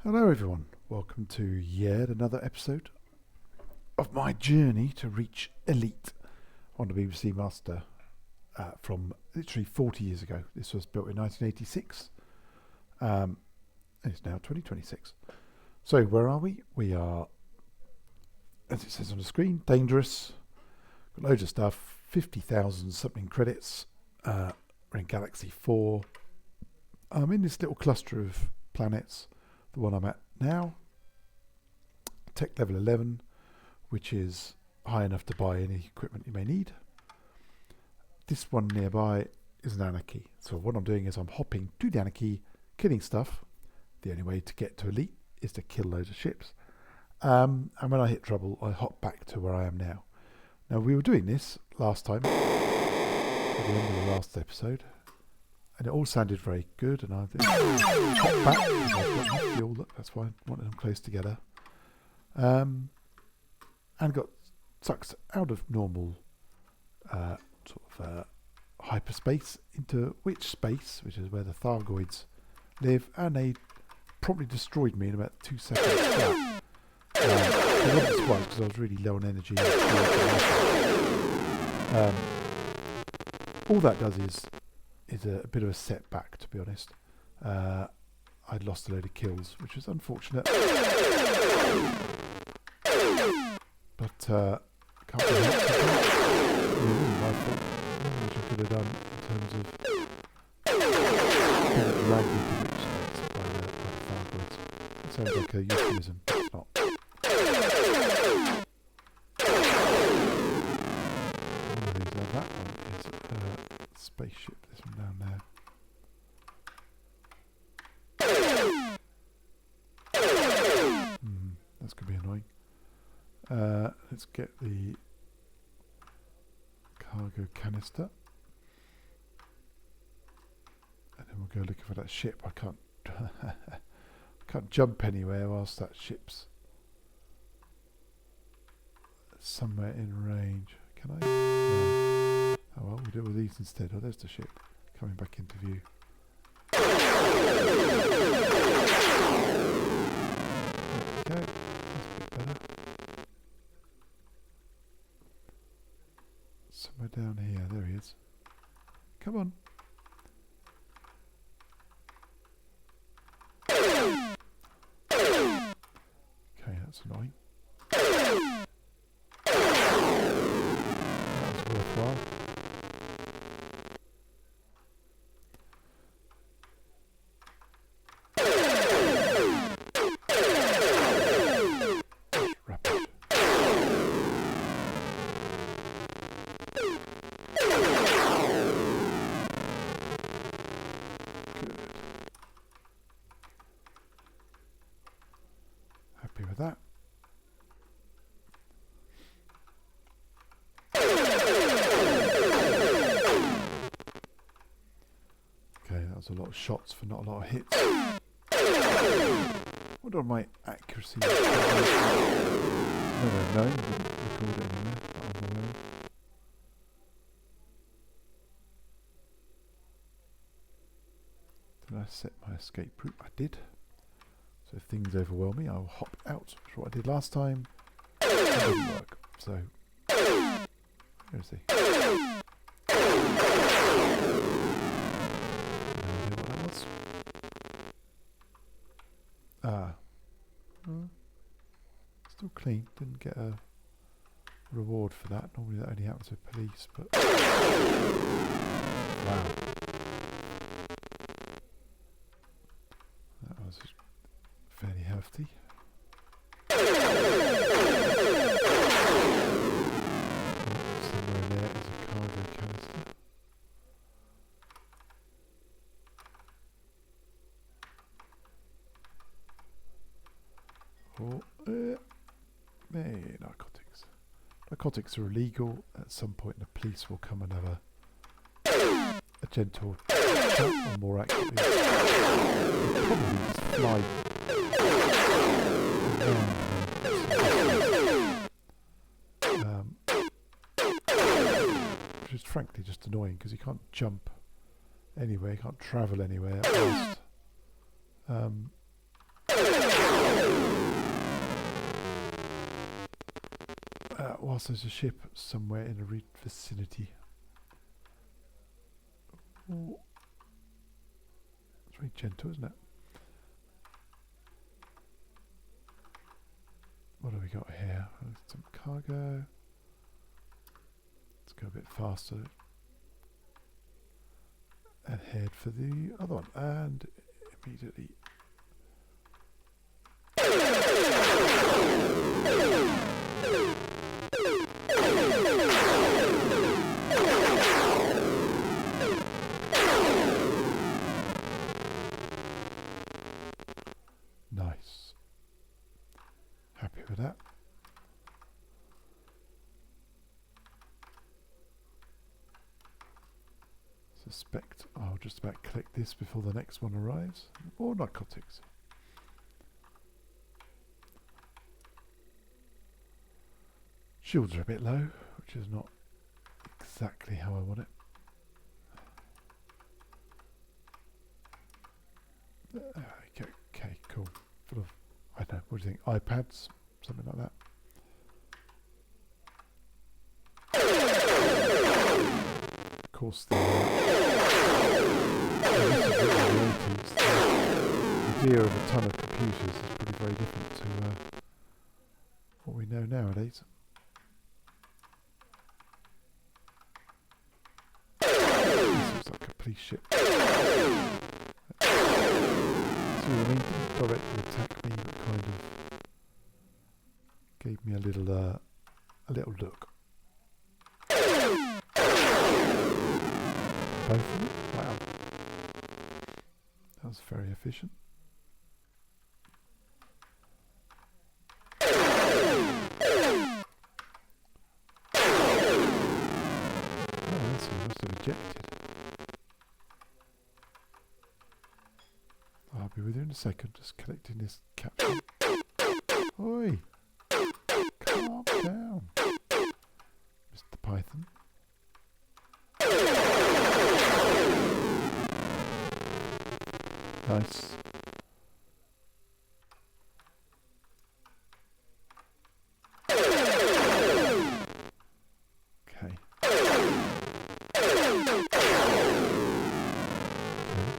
Hello everyone, welcome to yet another episode of my journey to reach Elite on the BBC Master from literally 40 years ago. This was built in 1986 and it's now 2026. So where are we? We are, as it says on the screen, dangerous, got loads of stuff, 50,000 something credits, we're in Galaxy 4, I'm in this little cluster of planets. The one I'm at now, tech level 11, which is high enough to buy any equipment you may need. This one nearby is an anarchy. So what I'm doing is I'm hopping to the anarchy, killing stuff. The only way to get to Elite is to kill loads of ships. And when I hit trouble, I hop back to where I am now. Now we were doing this last time, at the end of the last episode. And it all sounded very good, and I hop back because I've got my fuel. Look, that's why I wanted them close together. And got sucked out of normal hyperspace into witch space, which is where the Thargoids live, and they promptly destroyed me in about 2 seconds flat. I wasn't surprised because I was really low on energy. All that does is a bit of a setback, to be honest. I'd lost a load of kills, which was unfortunate. But can't be helped. Really my fault, which I could have done in terms of being dragged into which states by the Thargoids. It sounds like a euphemism, but it's not. One of these like that one is spaceship, this one down there. That's going to be annoying. Let's get the cargo canister. And then we'll go looking for that ship. I can't jump anywhere whilst that ship's somewhere in range. Can I? No. Oh well, we'll deal with these instead. Oh, there's the ship coming back into view. Okay, that's a bit better. Somewhere down here, there he is. Come on. Okay, that's annoying. That was worthwhile. Happy with that. Okay, that was a lot of shots for not a lot of hits. What on my accuracy? No way of knowing, didn't record it anywhere that I'm aware of. Did I set my escape route? I did. So if things overwhelm me, I'll hop out, which is what I did last time. It didn't work. So, here's the. No idea what that was. Still clean. Didn't get a reward for that. Normally that only happens with police, but wow. That was fairly hefty. Somewhere there is a cargo canister. Oh, narcotics. Narcotics are illegal. At some point the police will come and have a gentle chat, or more accurately, probably just fly around, which is frankly just annoying because you can't jump anywhere, you can't travel anywhere. Whilst there's a ship somewhere in the vicinity. Ooh. It's very gentle, isn't it? What have we got here? Some cargo. Let's go a bit faster and head for the other one. And immediately. Nice. Happy with that. Suspect I'll just about collect this before the next one arrives. More narcotics. Shields are a bit low, which is not exactly how I want it. Okay, cool. Full of, I don't know, what do you think? iPads? Something like that. Of course, the idea of a ton of computers is pretty very different to what we know nowadays. This looks like a police ship. See what I mean? Didn't directly attack me, but kind of gave me a little look. Both of them? Wow. That was very efficient. Oh, that's he must have ejected. I'll be with you in a second, just collecting this capsule. Oi! Calm down, Mr. Python. Nice. Okay.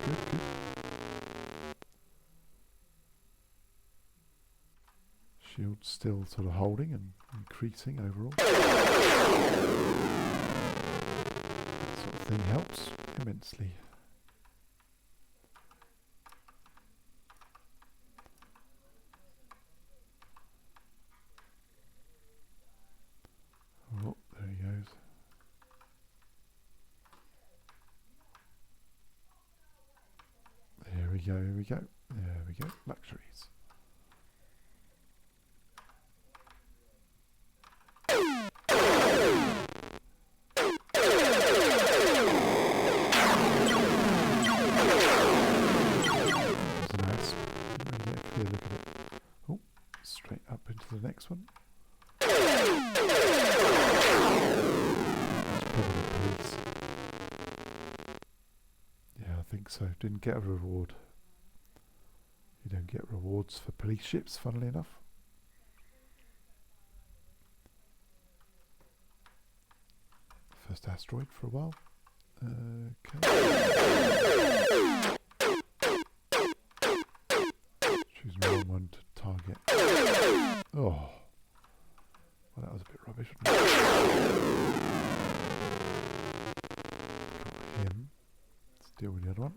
Good. Shield still sort of holding and increasing overall. That sort of thing helps immensely. Oh, there he goes. Here we go. There we go. Luxuries. Nice. Didn't really get a clear look at it. Oh, straight up into the next one. That's probably police. Yeah, I think so. Didn't get a reward. You don't get rewards for police ships, funnily enough. First asteroid for a while. Okay. Choose the wrong one to target. Oh. Well, that was a bit rubbish, wasn't it? Got him. Let's deal with the other one.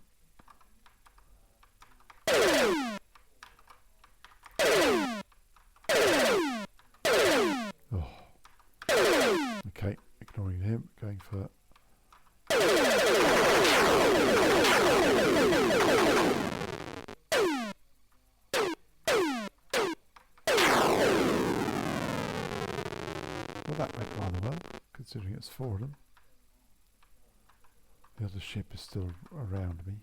Oh. Okay, ignoring him, going for... Well, that went rather well, considering it's four of them. The other ship is still around me.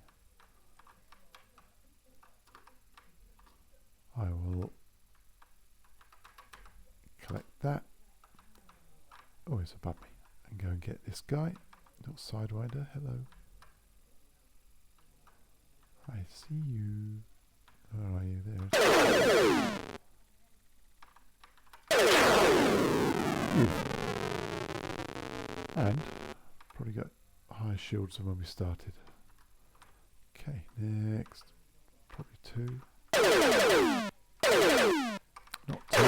I will collect that. Oh, he's above me. And go and get this guy. Little sidewinder. Hello. I see you. Where are you? There. And probably got higher shields than when we started. Okay, next. Probably 2. Not 2.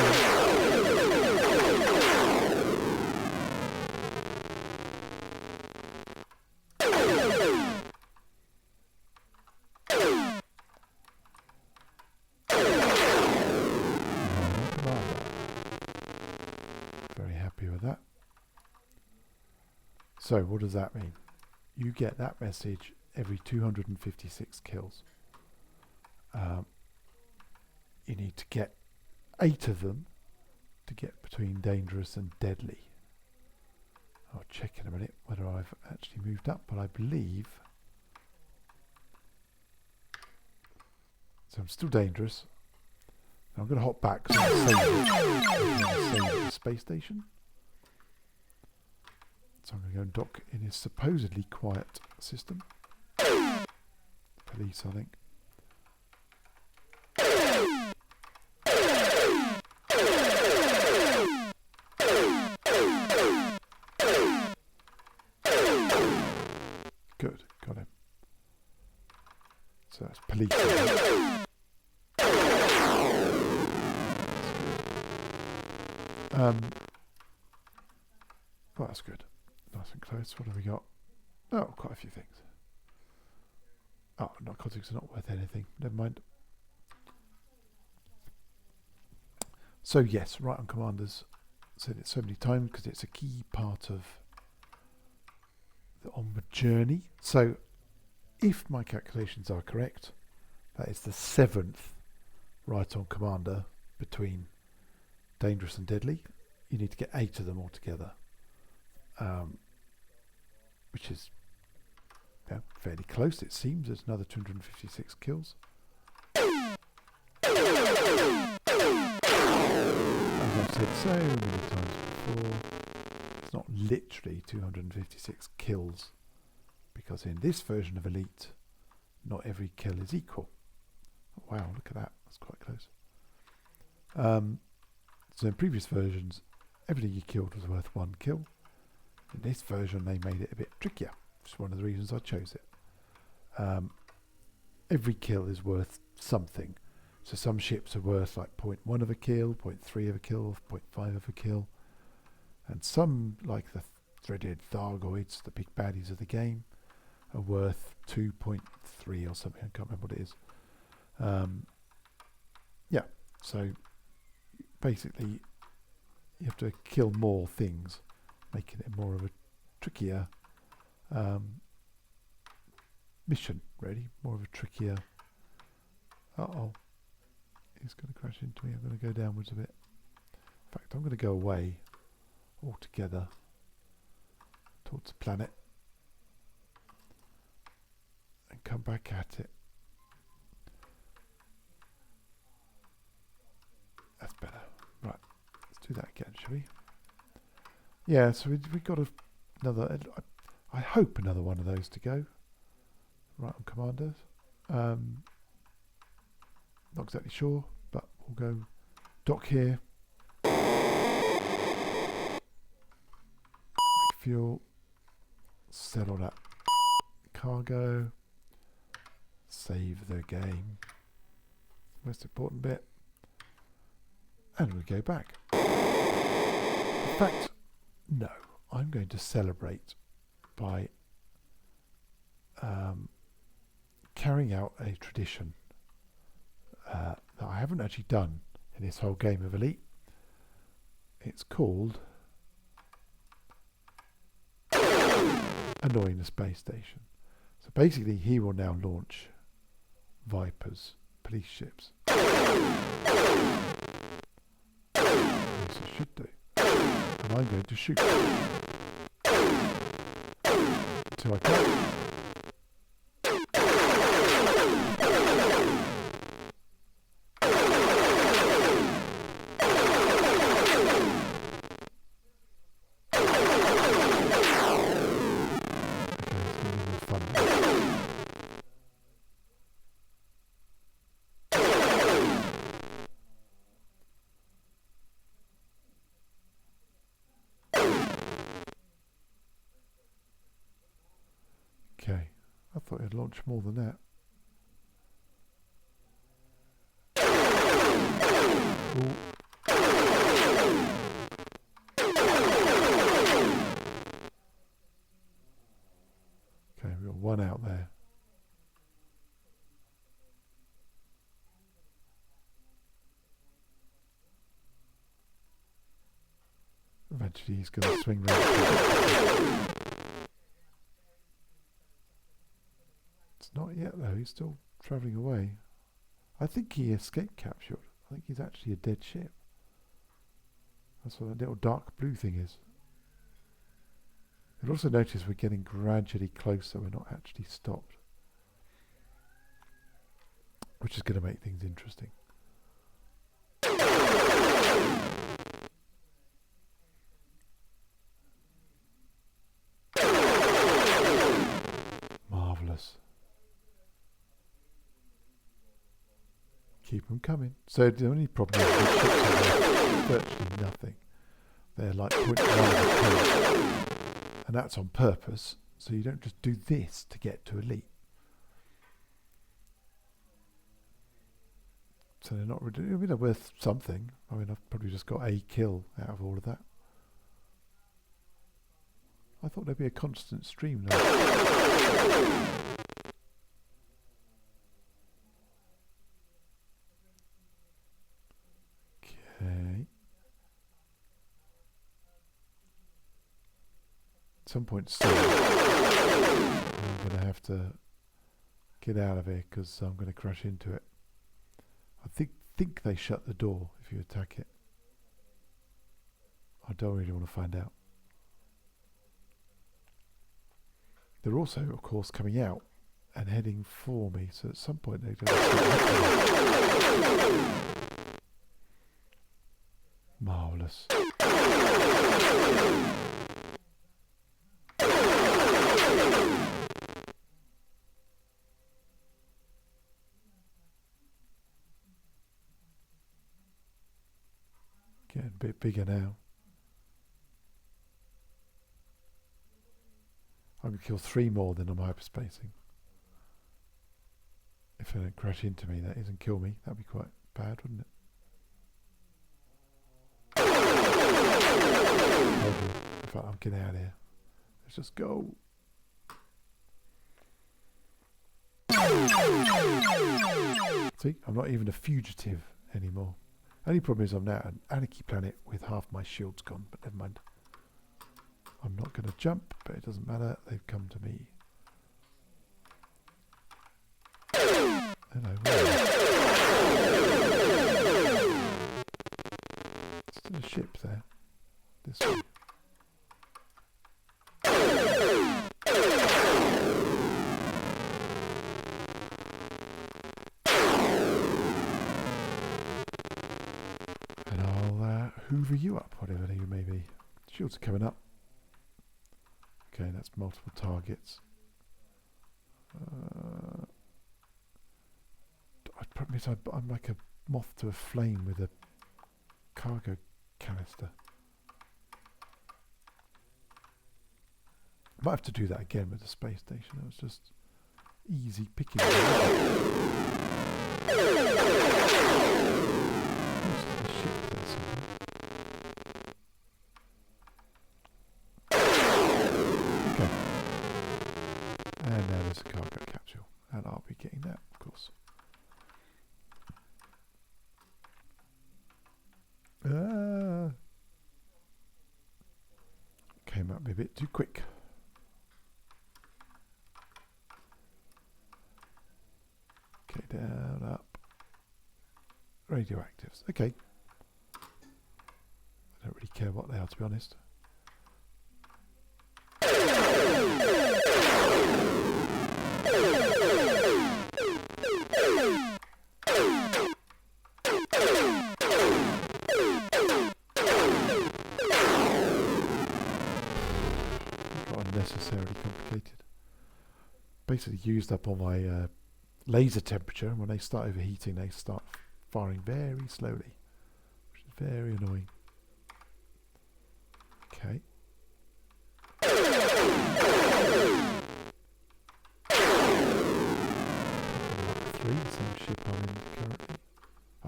Very happy with that. So what does that mean? You get that message every 256 kills. You need to get 8 of them to get between dangerous and deadly. I'll check in a minute whether I've actually moved up, but I believe. So I'm still dangerous. Now I'm going to hop back so I'm save at the space station. So I'm going to go and dock in his supposedly quiet system. Police, I think. Good, got him. So that's police. Well, that's good. Nice and close. What have we got? Oh, quite a few things. Oh, narcotics are not worth anything. Never mind. So yes, right on commanders. Said it so many times because it's a key part of the onward journey. So if my calculations are correct, that is the 7th right on commander between dangerous and deadly. You need to get 8 of them altogether, which is fairly close. It seems there's another 256 kills. As I've said so many times before, it's not literally 256 kills, because in this version of Elite, not every kill is equal. Oh, wow, look at that. That's quite close. So in previous versions, everything you killed was worth 1 kill. In this version, they made it a bit trickier, which is one of the reasons I chose it. Every kill is worth something. So some ships are worth like 0.1 of a kill, 0.3 of a kill, 0.5 of a kill. And some, like the threaded Thargoids, the big baddies of the game, are worth 2.3 or something. I can't remember what it is. So basically you have to kill more things, making it more of a trickier mission, really. More of a trickier... Uh-oh. He's going to crash into me. I'm going to go downwards a bit. In fact, I'm going to go away altogether towards the planet and come back at it. That's better. Right, let's do that again, shall we? Yeah, so we got another. I hope another one of those to go. Right on commanders. Not exactly sure, but we'll go dock here. Fuel. Sell all that cargo. Save the game. Most important bit. And we go back. In fact, no. I'm going to celebrate by carrying out a tradition that I haven't actually done in this whole game of Elite. It's called Annoying the Space Station. So basically he will now launch Vipers, police ships. Yes, it should do. And I'm going to shoot until I can. thought it'd launch more than that. Ooh. Okay, we've got one out there. Eventually he's going to swing round. It's not yet though, he's still travelling away. I think he escape captured. I think he's actually a dead ship. That's what that little dark blue thing is. You'll also notice we're getting gradually closer, we're not actually stopped. Which is going to make things interesting. Marvellous. Keep them coming. So the only problem is these ships are virtually nothing. They're like 0.1 of a kill. And that's on purpose, so you don't just do this to get to elite. So they're not really, I mean, they're worth something. I mean, I've probably just got a kill out of all of that. I thought there'd be a constant stream though. Okay. At some point soon, I'm going to have to get out of here because I'm going to crash into it. I think they shut the door if you attack it. I don't really want to find out. They're also, of course, coming out and heading for me, so at some point they're going to... Marvellous. Getting a bit bigger now. I'm going to kill 3 more, then I'm hyperspacing. If they don't crash into me, that isn't kill me. That'd be quite bad, wouldn't it? In fact, I'm getting out of here. Let's just go. See, I'm not even a fugitive anymore. Only problem is I'm now an anarchy planet with half my shields gone, but never mind. I'm not going to jump, but it doesn't matter. They've come to me. Hello. Still a ship there. This way. And I'll hoover you up, whatever you may be. Shields are coming up. Okay, that's multiple targets. I'm like a moth to a flame with a cargo canister. Might have to do that again with the space station. That was just easy picking. Okay. And now there's a cargo capsule. And I'll be getting that, of course. Came up a bit too quick. Okay, down, up. Radioactives. Okay. I don't really care what they are, to be honest. Unnecessarily complicated. Basically used up all my laser temperature, and when they start overheating they start firing very slowly, which is very annoying. Okay.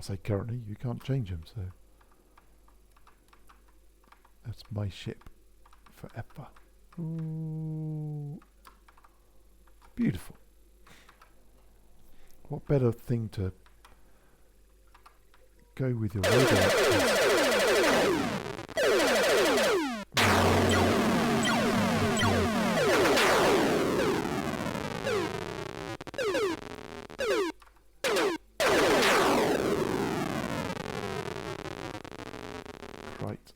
say currently, you can't change them, so that's my ship forever. Ooh, beautiful. What better thing to go with your radioactive? Right.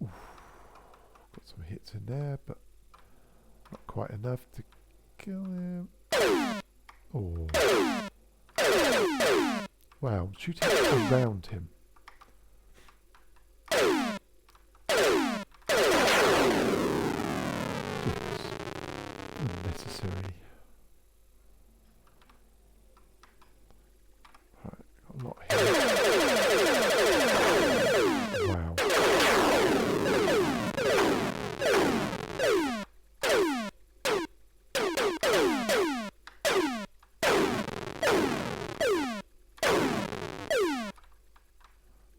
Oof. Got some hits in there, but not quite enough to kill him. Oh. Wow, shooting around him. Oops. Unnecessary. Right, got a lot here. Wow.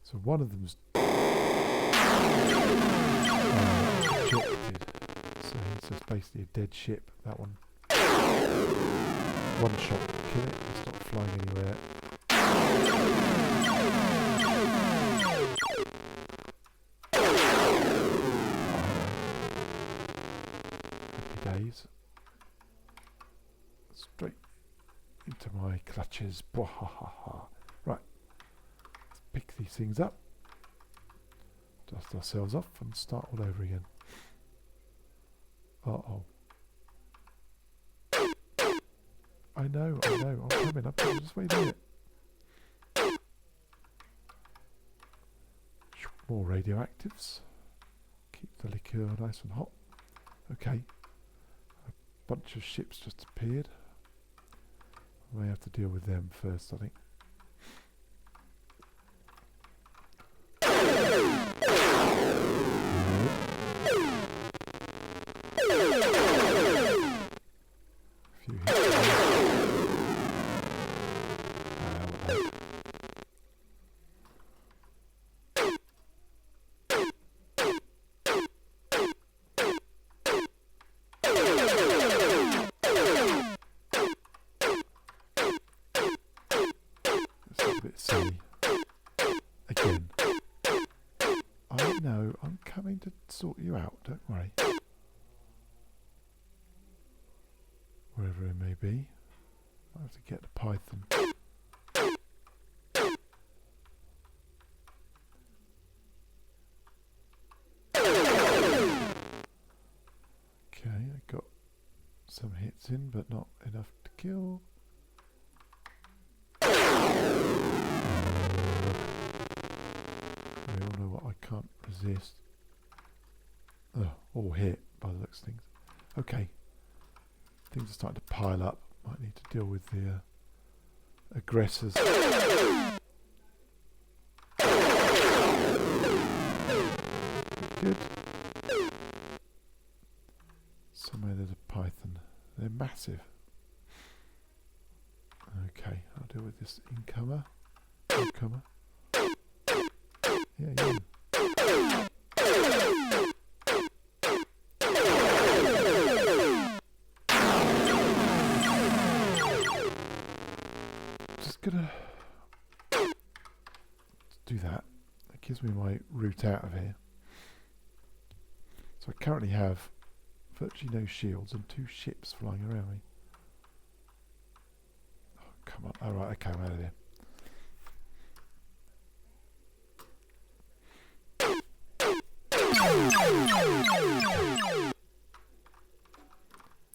So one of them's ejected. So it's basically a dead ship, that one. One shot will kill it, it's not flying anywhere. Happy days. Straight into my clutches. Bwahaha. Right. Let's pick these things up. Dust ourselves off and start all over again. Uh-oh. I know, I'm coming, just wait a minute. More radioactives. Keep the liqueur nice and hot. Okay. A bunch of ships just appeared. I may have to deal with them first, I think. Few hits. That's a bit silly. Again. I know, I'm coming to sort you out, don't worry. Wherever it may be. I have to get the python. Okay, I got some hits in, but not enough to kill. We all know what I can't resist. All hit by the looks of things. Okay. Things are starting to pile up. Might need to deal with the aggressors. Good. Somewhere there's a python. They're massive. Okay, I'll deal with this incomer. Incomer. Yeah, you. Just gonna do that. That gives me my route out of here. So I currently have virtually no shields and 2 ships flying around me. Oh, come on. Alright, okay, I'm out of here.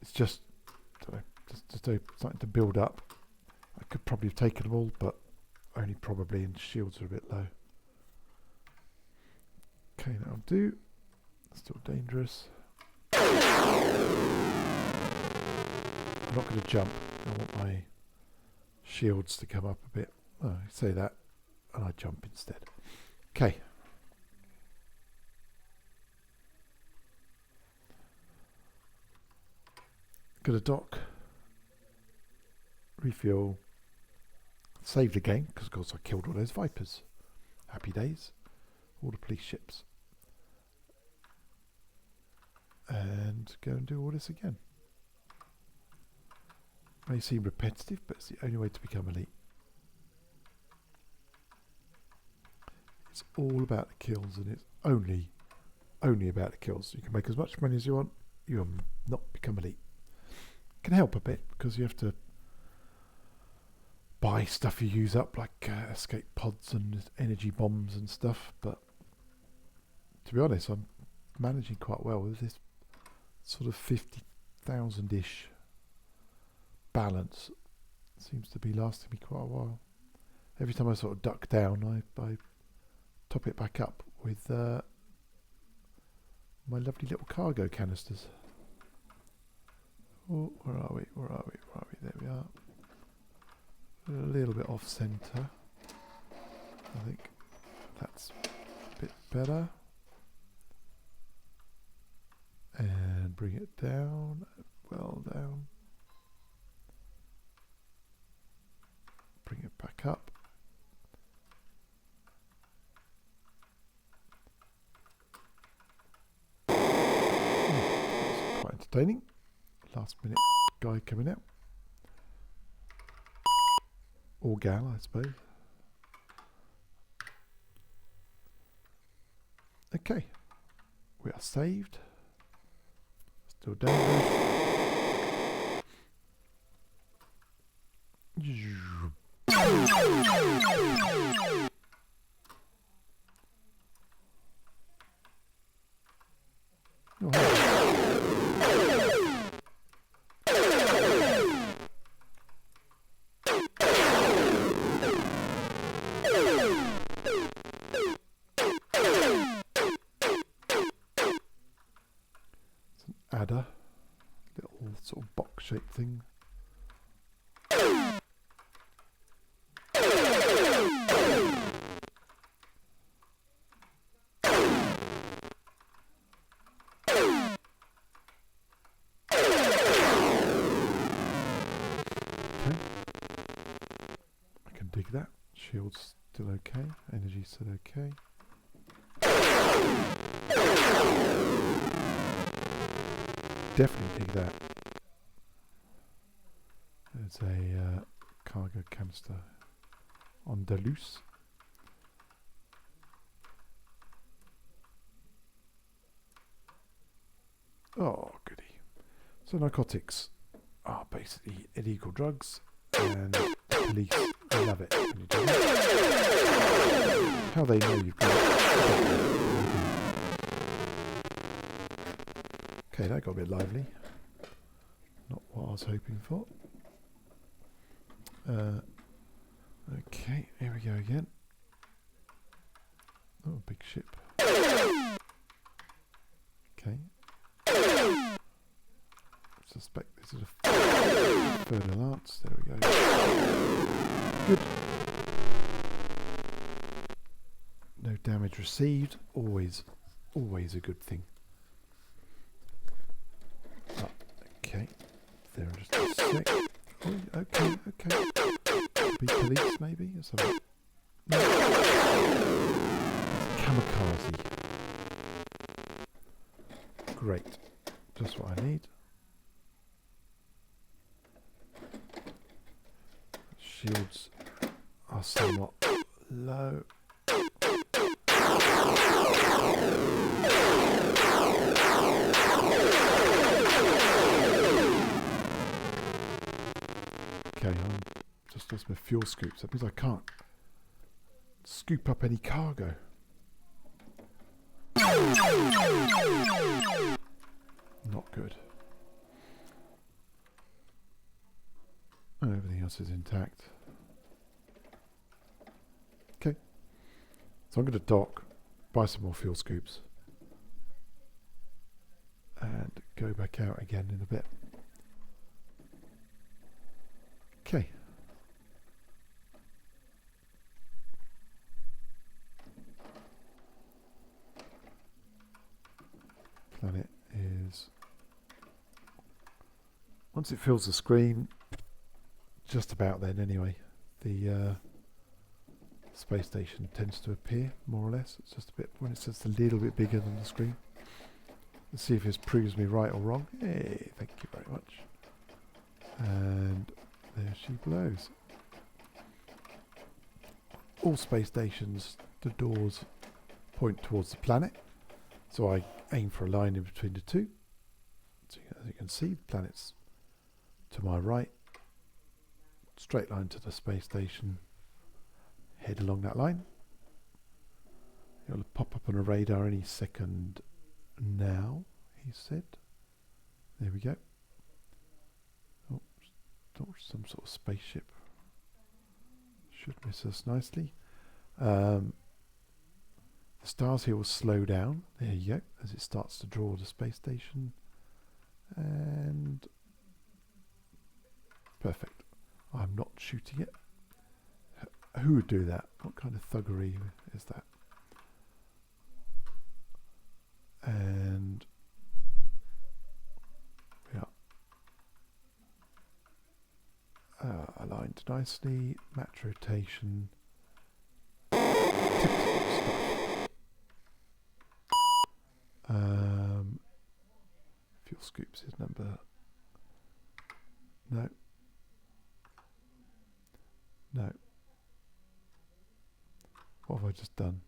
It's just starting to build up. I could probably have taken them all, but only probably, and shields are a bit low. Okay, that'll do. Still dangerous. I'm not going to jump. I want my shields to come up a bit. Oh, I say that, and I jump instead. Okay. Got a dock. Refuel. Saved the game, because of course I killed all those Vipers. Happy days. All the police ships. And go and do all this again. May seem repetitive, but it's the only way to become elite. It's all about the kills, and it's only about the kills. You can make as much money as you want, you will not become elite. It can help a bit, because you have to buy stuff you use up, like escape pods and energy bombs and stuff, but to be honest, I'm managing quite well with this sort of 50,000-ish balance. Seems to be lasting me quite a while. Every time I sort of duck down, I top it back up with my lovely little cargo canisters. Oh, where are we? Where are we? Where are we? There we are. A little bit off centre. I think that's a bit better. And bring it down, well down. Bring it back up. That's quite entertaining. Last minute guy coming out. Or gal, I suppose. Okay. We are saved. Still dangerous. Oh, hey. It's an adder, little sort of box-shaped thing. Dig that. Shield's still okay. Energy's still okay. Definitely dig that. There's a cargo canister on Deleuze. Oh, goody. So narcotics are basically illegal drugs, and police love it when you do that. How they know you've got it. Okay, that got a bit lively. Not what I was hoping for. Okay, here we go again. Oh, big ship. Okay. Suspect this is a further lance. There we go. Good. No damage received. Always a good thing. Oh, okay. There in just a sec. Oh, okay. Be police maybe or something. No. Kamikaze. Great. Just what I need. Shields are somewhat low. Okay, I'm just lost my fuel scoops. That means I can't scoop up any cargo. Not good. And everything else is intact. Okay. So I'm going to dock, buy some more fuel scoops, and go back out again in a bit. Okay. Planet is, once it fills the screen, just about then anyway, the space station tends to appear, more or less. It's just a bit, when it's just a little bit bigger than the screen. Let's see if this proves me right or wrong. Hey, thank you very much. And there she blows. All space stations, the doors point towards the planet. So I aim for a line in between the two. So as you can see, the planet's to my right. Straight line to the space station. Head along that line. It'll pop up on a radar any second now, he said. There we go. Oh, some sort of spaceship. Should miss us nicely. The stars here will slow down. There you go, as it starts to draw the space station. And perfect. I'm not shooting it. Who would do that? What kind of thuggery is that? And yeah, aligned nicely. Match rotation. Typical stuff. Fuel scoops is number. No. No. What have I just done?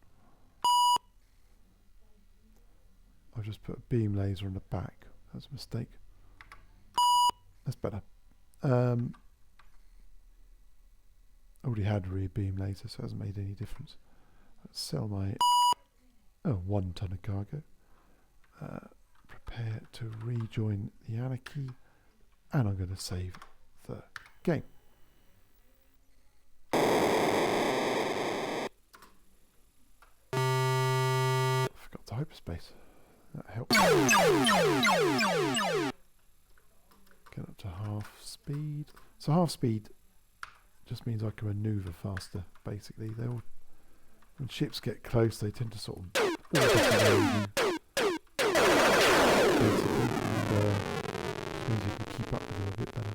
I've just put a beam laser on the back. That's a mistake. That's better. Already had rear beam laser, so it hasn't made any difference. Let's sell my 1 ton of cargo. Prepare to rejoin the anarchy, and I'm going to save the game. Forgot the hyperspace. That helps. Get up to half speed. So half speed just means I can maneuver faster. Basically, when ships get close, they tend to sort of means you can keep up with them a bit better.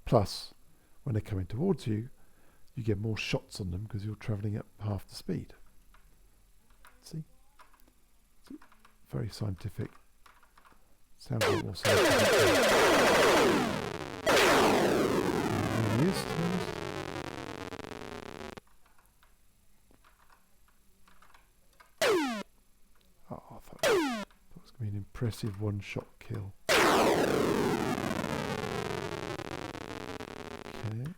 Plus, when they're coming towards you, you get more shots on them because you're travelling at half the speed. See? Very scientific. Sounds a lot more scientific. It really is, to be honest. Oh, I thought it was going to be an impressive one-shot kill. Okay.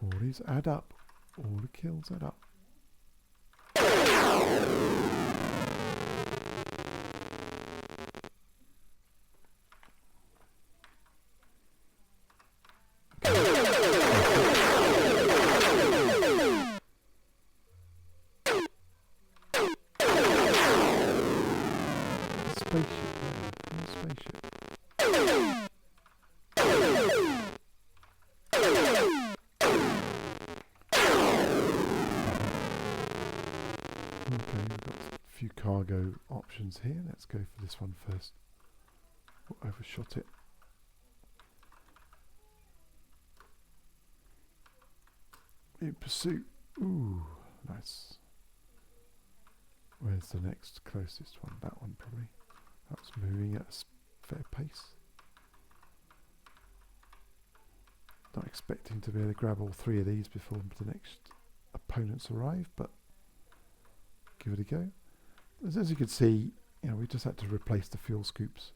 All these add up. All the kills add up. Cargo options here. Let's go for this one first. Oh, overshot it. In pursuit. Ooh, nice. Where's the next closest one? That one probably. That's moving at a fair pace. Not expecting to be able to grab all 3 of these before the next opponents arrive, but give it a go. As you can see, we just had to replace the fuel scoops.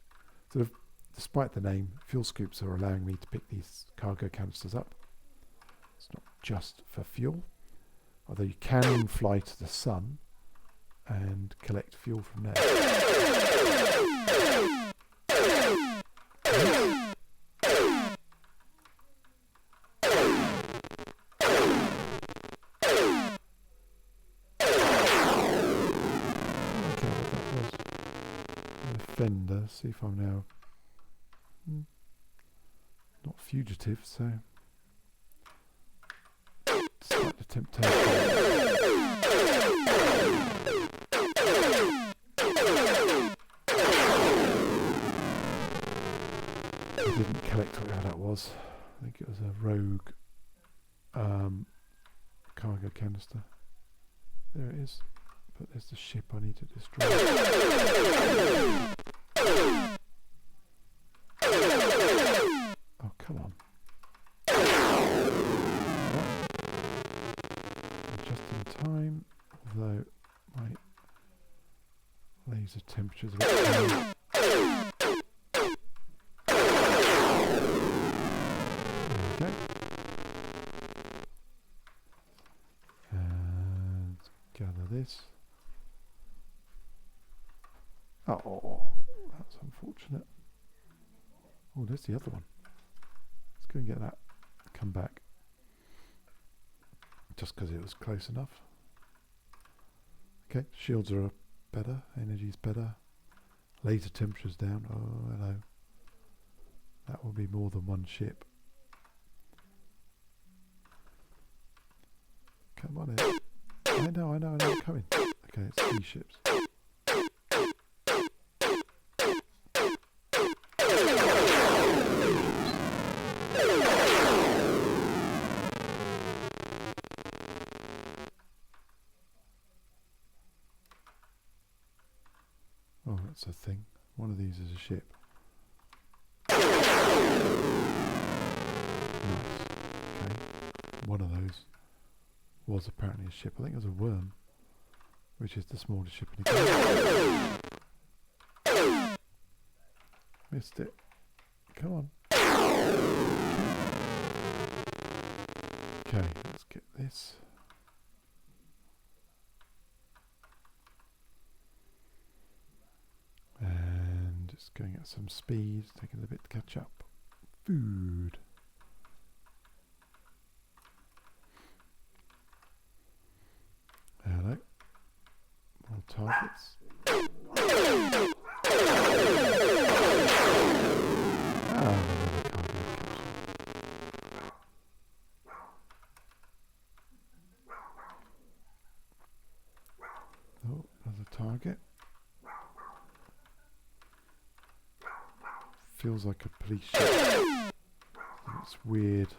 Sort of, despite the name, fuel scoops are allowing me to pick these cargo canisters up. It's not just for fuel, although you can fly to the sun and collect fuel from there. Fender, see if I'm now not fugitive, so despite the temptation. I didn't collect whatever that was. I think it was a rogue cargo canister. There it is. But there's the ship I need to destroy. Oh, come on. Just in time, although my laser temperatures are up. There we go. And gather this. Oh, that's unfortunate. Oh, there's the other one. Let's go and get that. Come back. Just because it was close enough. Okay, shields are better. Energy's better. Laser temperature's down. Oh, hello. That will be more than one ship. Come on in. I know, I'm coming. Okay, it's 3 ships. Oh, that's a thing. One of these is a ship. Nice. Okay. One of those was apparently a ship. I think it was a worm, which is the smallest ship in the game. Missed it. Come on. Okay, let's get this. And just going at some speed, taking a bit to catch up. Food. Hello. More targets. Oh, another target. Feels like a police ship. It's weird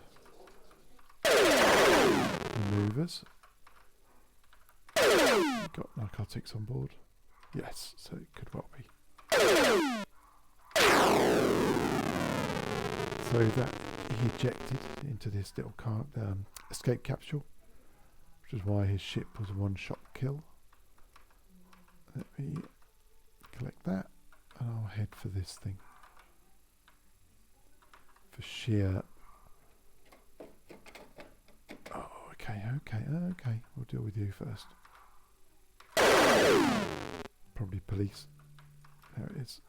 maneuvers. Got narcotics on board. Yes, so it could well be. So that he ejected into this little escape capsule, which is why his ship was a one-shot kill. Let me collect that, and I'll head for this thing. For sheer... Oh, okay. We'll deal with you first. Probably police. There it is.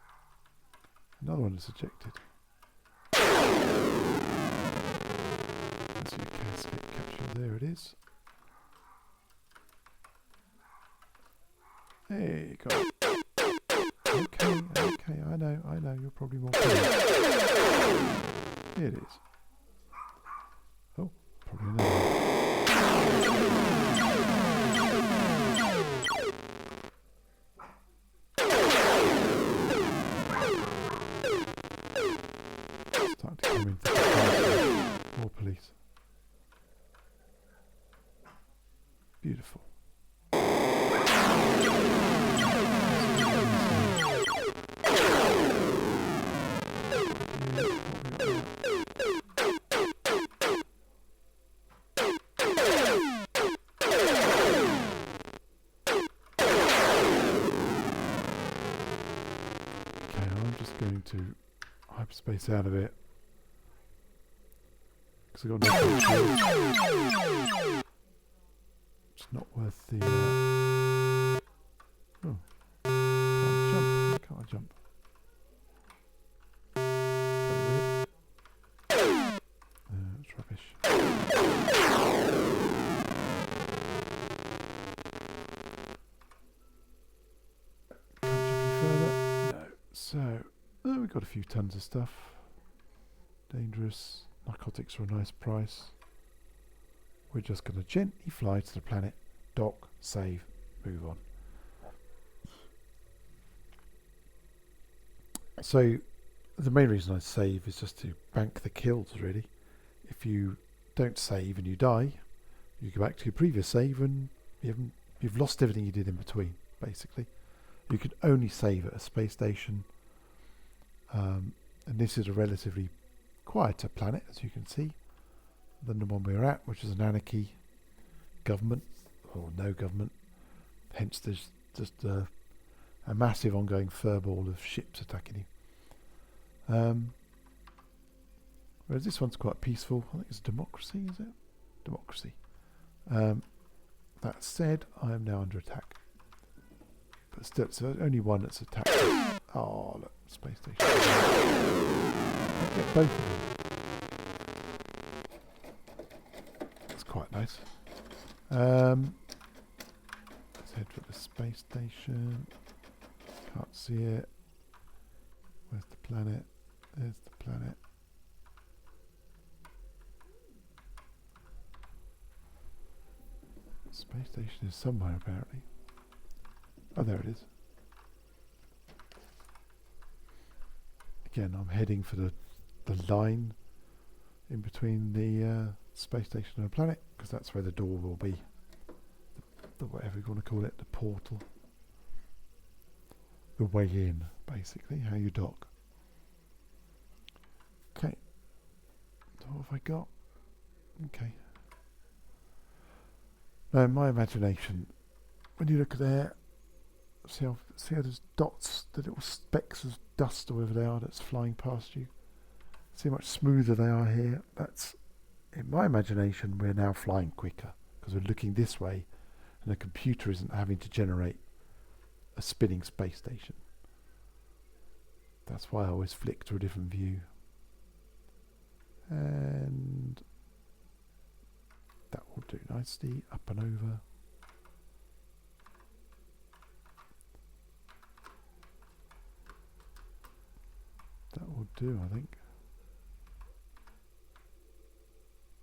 Another one is ejected. Let's see a escape capsule. There it is. Hey, you got it. Okay, I know, you're probably more police. Here it is. Oh, probably another one. Starting to come into the more police. Beautiful. Going to hyperspace out of it because I got no control. It's not worth the. Oh, can't I jump? That's rubbish. Can't jump any further. No. So. Oh, we've got a few tons of stuff. Dangerous. Narcotics are a nice price. We're just going to gently fly to the planet dock, save, move on. So the main reason I save is just to bank the kills, really. If you don't save and you die, you go back to your previous save and you've lost everything you did in between, basically. You can only save at a space station, and this is a relatively quieter planet, as you can see, than the one we're at, which is an anarchy government, or no government. Hence there's just a massive ongoing furball of ships attacking you. Whereas this one's quite peaceful. I think it's democracy, is it? Democracy. That said, I am now under attack. But still, it's only one that's attacked. Oh, look, space station. I'll get both of them. That's quite nice. Let's head for the space station. Can't see it. Where's the planet? There's the planet. Space station is somewhere, apparently. Oh, there it is. Again, I'm heading for the line in between the space station and the planet, because that's where the door will be. The whatever you want to call it, the portal. The way in, basically, how you dock. Okay. So what have I got? Okay. Now, in my imagination, when you look at there, see how there's dots, the little specks of dust or whatever they are that's flying past you. See how much smoother they are here. That's, in my imagination, we're now flying quicker because we're looking this way and the computer isn't having to generate a spinning space station. That's why I always flick to a different view. And that will do nicely. Up and over. That will do, I think.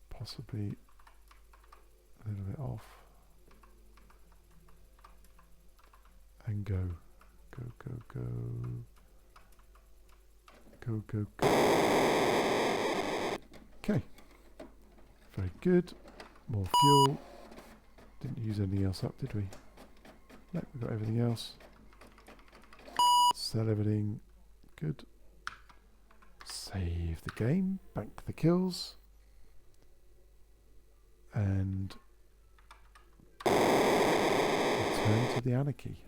Possibly a little bit off. And go. Go, go, go. Go, go, go. Okay. Very good. More fuel. Didn't use anything else up, did we? No, we got everything else. Sell everything. Good. Save the game. Bank the kills. And return to the anarchy.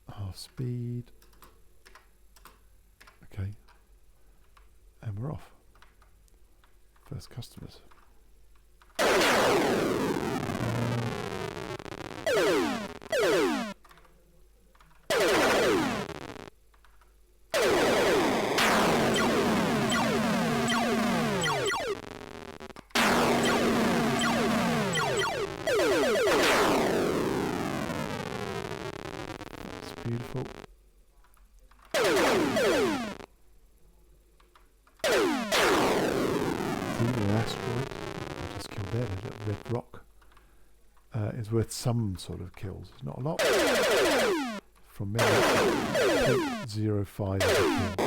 Half speed. Okay. And we're off. First customers. That's beautiful. Asteroid, I just killed there, a little red rock, is worth some sort of kills. It's not a lot. From memory, 0.05 is a kill.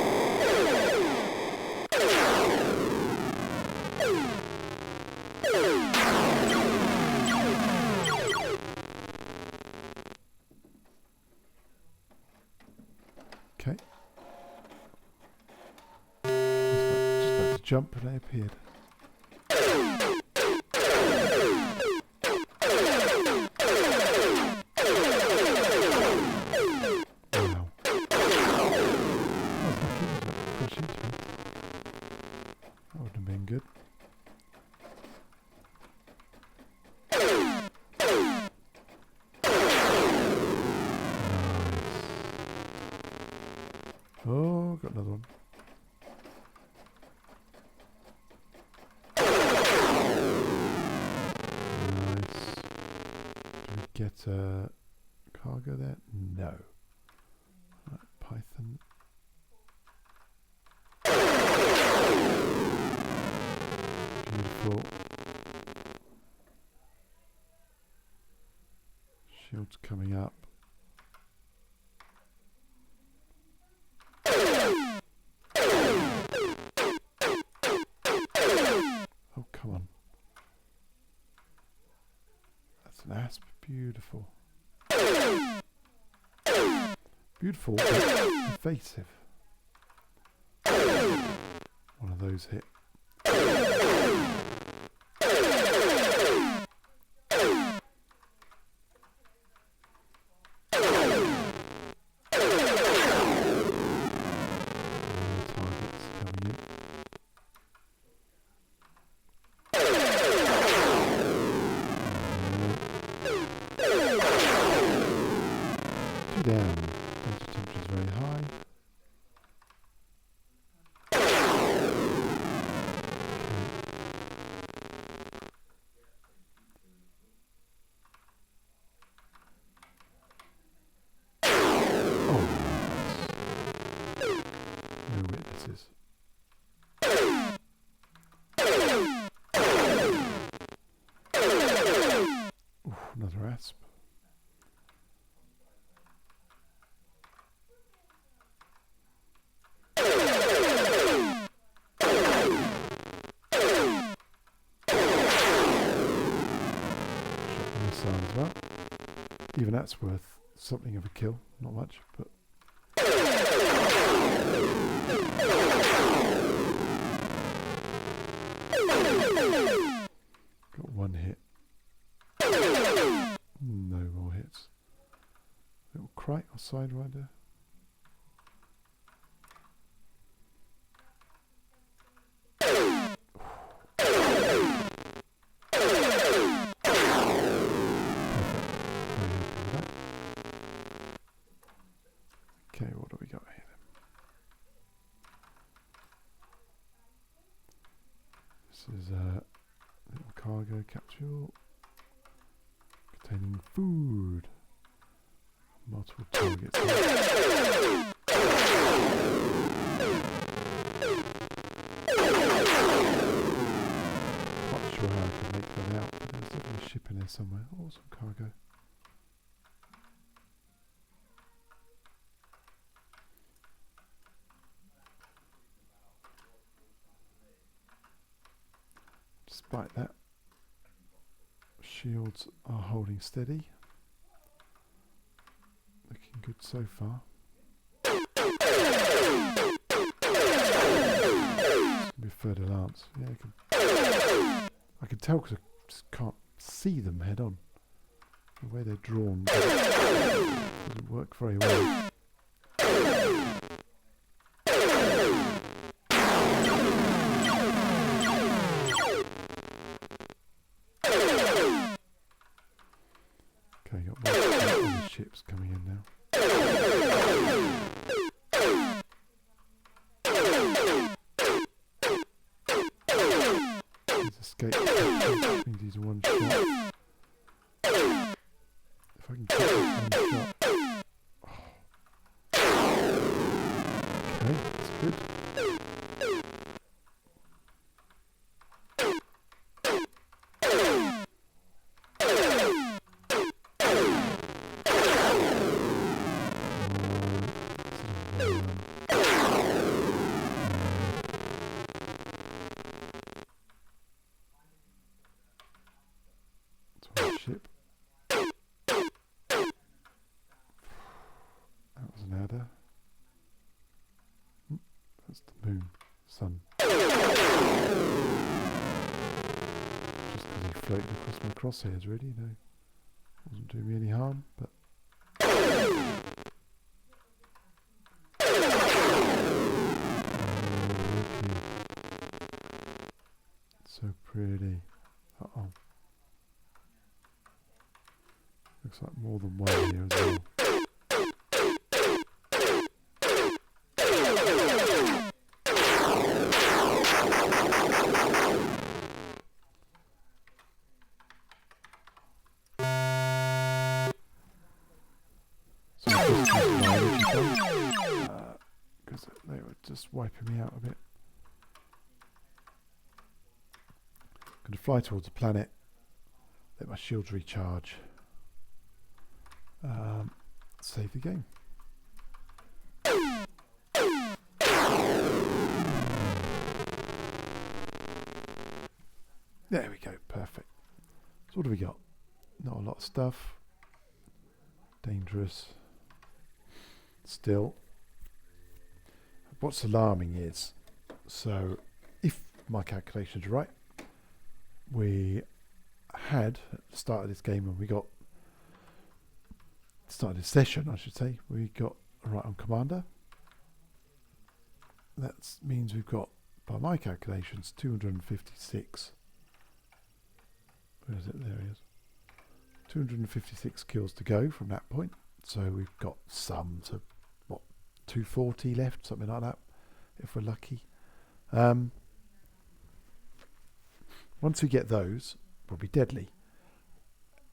Okay. Just about to jump and I appeared. Good. Nice. Oh, got another one. Nice. Do we get a cargo there? No. Right, Python. Beautiful. Shields coming up. Oh, come on. That's an asp. Beautiful. Beautiful, but evasive. One of those hit. Targets coming in. Two down. Water temperature is very high. No witnesses. Ooh, another asp. Shotgun missile as well. Even that's worth something of a kill. Not much, but got one hit. No more hits. Little crate or sidewinder. Okay, what do we got here then? This is a little cargo capsule containing food. Multiple targets. Not sure how I can make that out, but there's definitely a ship in there somewhere. Oh, some cargo. Despite that, shields are holding steady. Looking good so far. It's going to be a further lance. Yeah, I can tell because I just can't see them head on. The way they're drawn doesn't work very well. Okay, got more other ships coming in now. These escape means these are one shot. If I can get that one shot. Okay, that's good. Ship. That was an adder. That's the moon, sun. Just because he floated across my crosshairs, really, no. Wasn't doing me any harm, but. Okay. So pretty. Uh-oh. Looks like more than one here as well. So I'm just using my energy guns because they were just wiping me out a bit. going to fly towards the planet. Let my shields recharge. Save the game. There we go, perfect. So what do we got? Not a lot of stuff. Dangerous. Still. What's alarming is, so if my calculations are right, we had at the start of this game when we got started this session, I should say, we got a right on commander. That means we've got, by my calculations, 256. Where is it? There he is. 256 kills to go from that point. So we've got some, so what, 240 left, something like that, if we're lucky. Once we get those, we'll be deadly.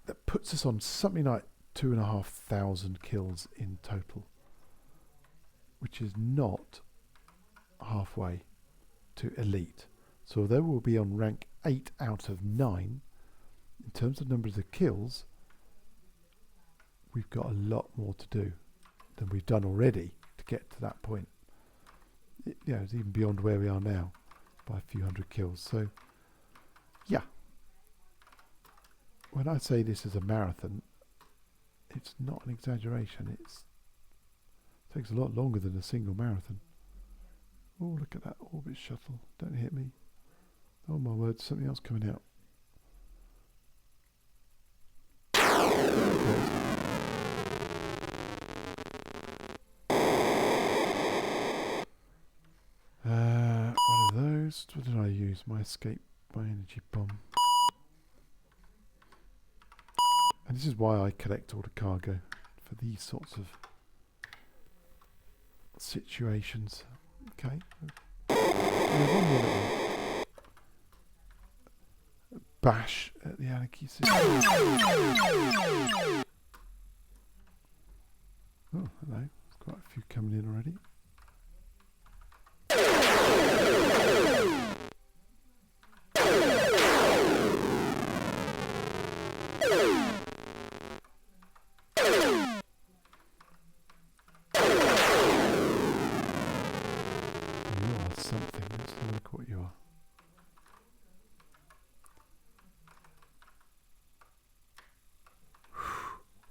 That puts us on something like 2,500 kills in total, which is not halfway to elite. So although we'll be on rank 8 out of 9, in terms of numbers of kills, we've got a lot more to do than we've done already to get to that point. It's even beyond where we are now by a few hundred kills. So, yeah. When I say this is a marathon, it's not an exaggeration. It takes a lot longer than a single marathon. Oh, look at that orbit shuttle. Don't hit me. Oh my word, something else coming out. One of those. What did I use? My escape, my energy bomb. And this is why I collect all the cargo, for these sorts of situations. Okay. One more little bash at the anarchy system. Oh, hello. There's quite a few coming in already. Something. Let's have a look what you are.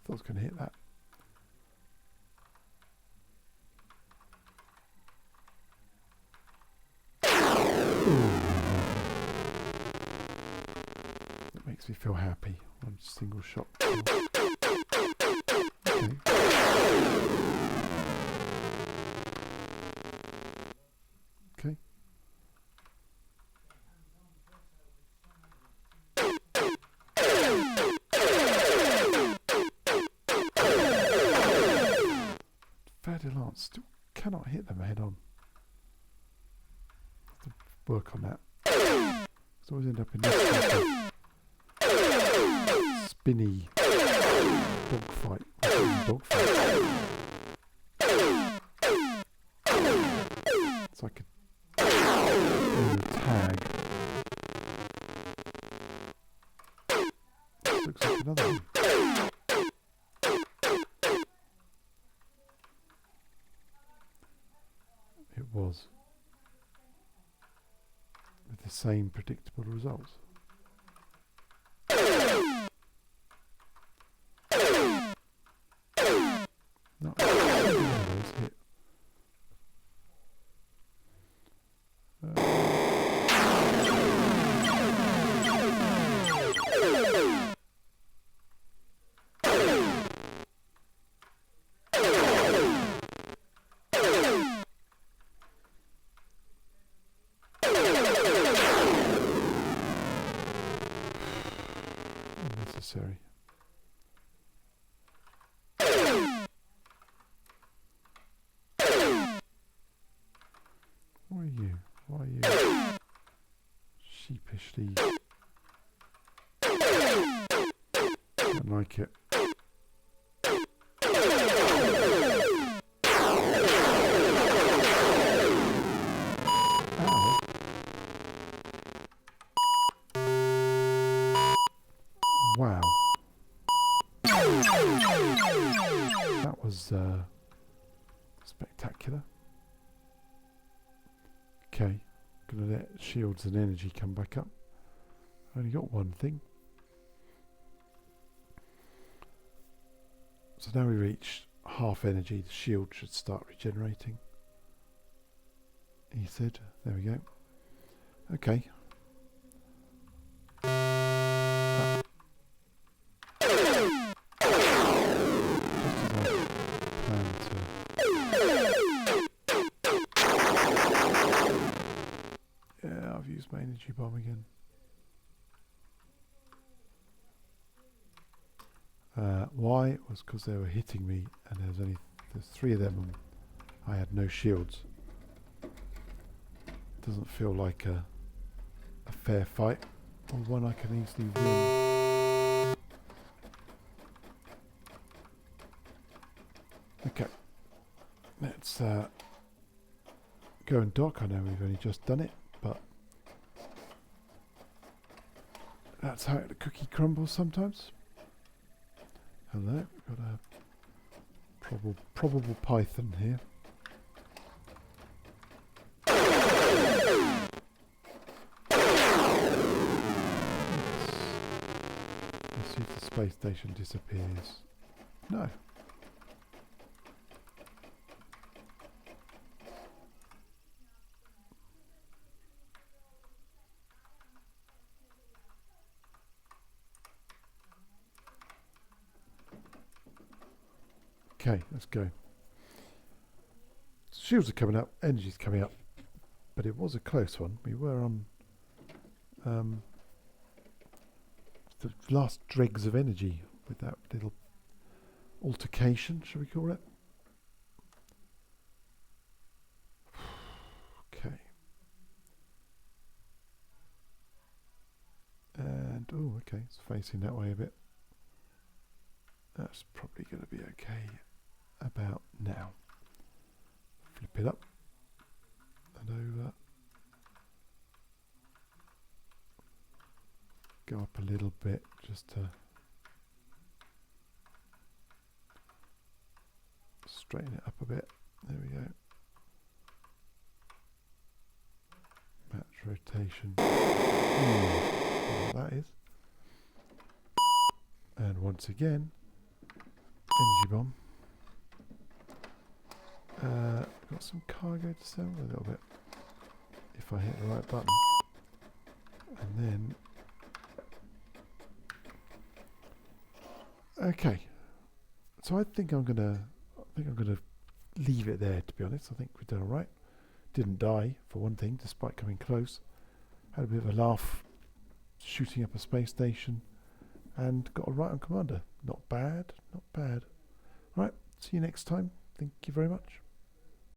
Thought I was going to hit that. That makes me feel happy. One single shot. Okay. Okay. Lance still cannot hit them head on. Have to work on that. It's always end up in this spinny dogfight. It's like a tag. This looks like another one. It was. With the same predictable results. No, those hit. Unnecessary. Why are you? Why are you sheepishly? Don't like it. Ow. was spectacular. Okay, gonna let shields and energy come back up. Only got one thing. So now we reach half energy, the shield should start regenerating. He said, there we go. Okay. Yeah, I've used my energy bomb again. Why? It was because they were hitting me, and there's 3 of them, and I had no shields. Doesn't feel like a fair fight, or one I can easily win. Okay, let's go and dock. I know we've only just done it, but that's how the cookie crumbles sometimes. Hello, we've got a probable python here. Let's see if the space station disappears. No. Okay, let's go. Shields are coming up, energy's coming up, but it was a close one. We were on the last dregs of energy with that little altercation, shall we call it? Okay. And, oh, okay, it's facing that way a bit. That's probably going to be okay about now. Flip it up and over. Go up a little bit just to straighten it up a bit. There we go. Match rotation. What that is. And once again, energy bomb. Got some cargo to sell a little bit if I hit the right button. And then okay. So I think I'm gonna leave it there, to be honest. I think we've done alright. Didn't die for one thing, despite coming close. Had a bit of a laugh shooting up a space station and got a right on commander. Not bad, not bad. Right, see you next time. Thank you very much.